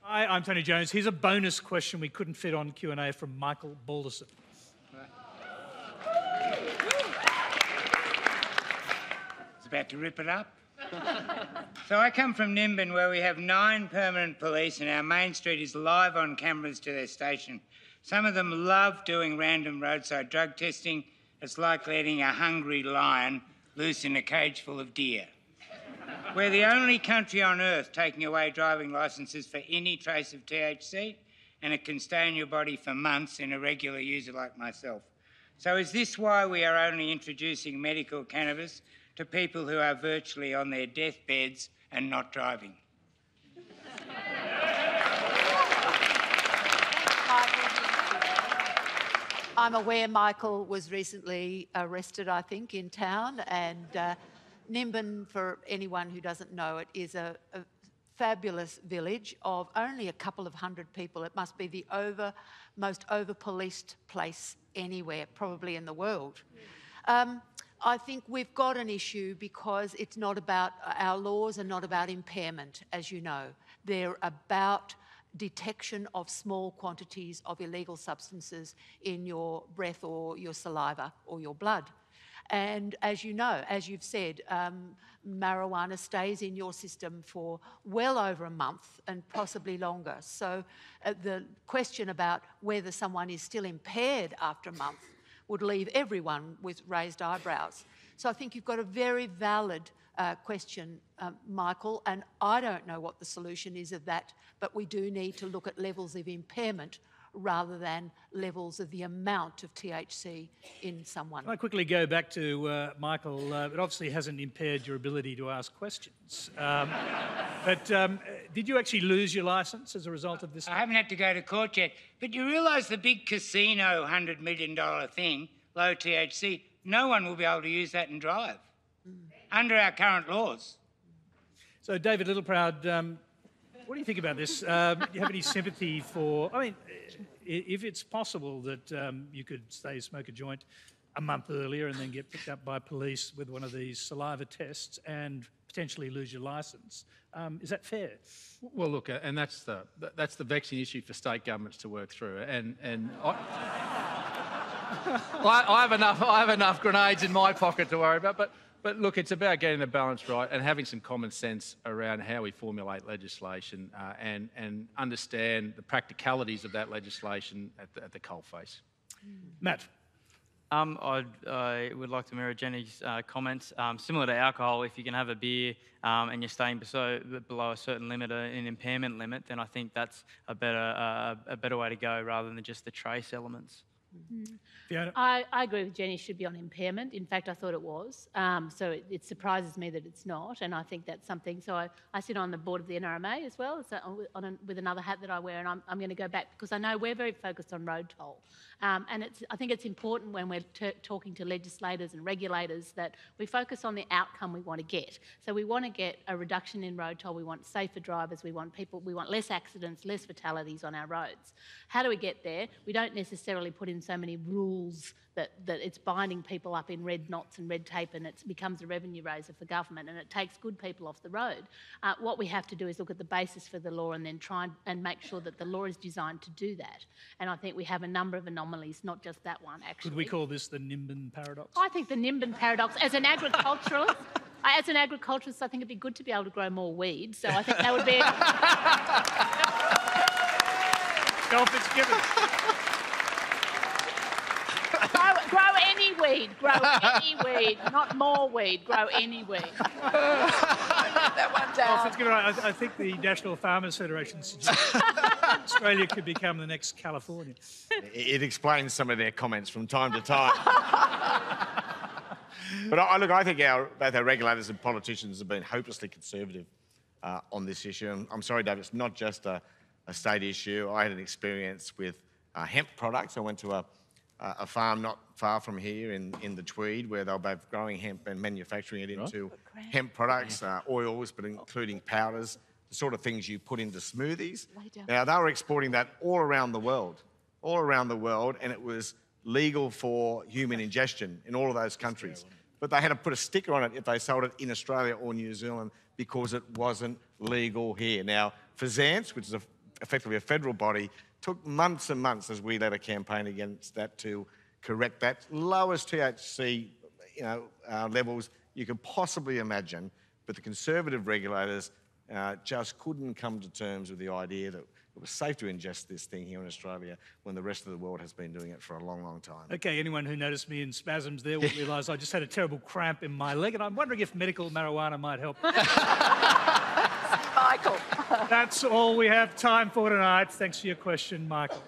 Hi, I'm Tony Jones. Here's a bonus question we couldn't fit on Q&A from Michael Balderson. It's about to rip it up. So I come from Nimbin, where we have 9 permanent police and our main street is live on cameras to their station. Some of them love doing random roadside drug testing. It's like letting a hungry lion loose in a cage full of deer. We're the only country on earth taking away driving licences for any trace of THC, and it can stay in your body for months in a regular user like myself. So is this why we are only introducing medical cannabis to people who are virtually on their deathbeds and not driving? I'm aware Michael was recently arrested, I think, in town, and Nimbin, for anyone who doesn't know it, is a fabulous village of only a couple of hundred people. It must be the most over-policed place anywhere, probably in the world. I think we've got an issue because it's not about, our laws are not about impairment, as you know. They're about detection of small quantities of illegal substances in your breath or your saliva or your blood. And as you know, as you've said, marijuana stays in your system for well over a month and possibly longer. So the question about whether someone is still impaired after a month would leave everyone with raised eyebrows. So I think you've got a very valid question, Michael, and I don't know what the solution is of that, but we do need to look at levels of impairment rather than levels of the amount of THC in someone. Can I quickly go back to Michael? It obviously hasn't impaired your ability to ask questions. But did you actually lose your licence as a result of this? I haven't had to go to court yet, but you realise the big casino $100 million thing, low THC, no one will be able to use that and drive under our current laws. So, David Littleproud, what do you think about this? Do you have any sympathy for... I mean, if it's possible that you could, say, smoke a joint a month earlier and then get picked up by police with one of these saliva tests and potentially lose your licence, is that fair? Well, look, and that's the vexing issue for state governments to work through. And I have enough grenades in my pocket to worry about, but look, it's about getting the balance right and having some common sense around how we formulate legislation and understand the practicalities of that legislation at the coalface. Matt. I would like to mirror Jenny's comments. Similar to alcohol, if you can have a beer and you're staying below a certain limit, an impairment limit, then I think that's a better way to go rather than just the trace elements. Fiona? I agree with Jenny, should be on impairment. In fact, I thought it was. So it surprises me that it's not, and I think that's something. So I sit on the board of the NRMA as well, so with another hat that I wear, and I'm going to go back because I know we're very focused on road toll. And I think it's important when we're talking to legislators and regulators that we focus on the outcome we want to get. So we want to get a reduction in road toll, we want safer drivers, we want less accidents, less fatalities on our roads. How do we get there? We don't necessarily put in so many rules that it's binding people up in red knots and red tape, and it becomes a revenue raiser for government, and it takes good people off the road. What we have to do is look at the basis for the law and then try and make sure that the law is designed to do that. And I think we have a number of anomalies, not just that one, actually. Could we call this the Nimbin paradox? I think the Nimbin paradox, as an agriculturalist, I think it'd be good to be able to grow more weed. So I think that would be... Go Fitzgibbon. Grow any weed, not more weed, grow any weed. That one down. Fitzgibbon, I think the National Farmers Federation suggests Australia could become the next California. It explains some of their comments from time to time. But I think both our regulators and politicians have been hopelessly conservative on this issue. And I'm sorry, Dave, it's not just a state issue. I had an experience with hemp products. I went to a farm not far from here in the Tweed, where they were both growing hemp and manufacturing it into hemp products, oils, but including powders, the sort of things you put into smoothies. Now, they were exporting that all around the world, and it was legal for human ingestion in all of those countries. But they had to put a sticker on it if they sold it in Australia or New Zealand because it wasn't legal here. Now, Fazance, which is effectively a federal body, took months and months as we led a campaign against that to correct that. Lowest THC levels you could possibly imagine, but the Conservative regulators just couldn't come to terms with the idea that it was safe to ingest this thing here in Australia when the rest of the world has been doing it for a long, long time. Okay, anyone who noticed me in spasms there will realise I just had a terrible cramp in my leg, and I'm wondering if medical marijuana might help. Michael. That's all we have time for tonight. Thanks for your question, Michael.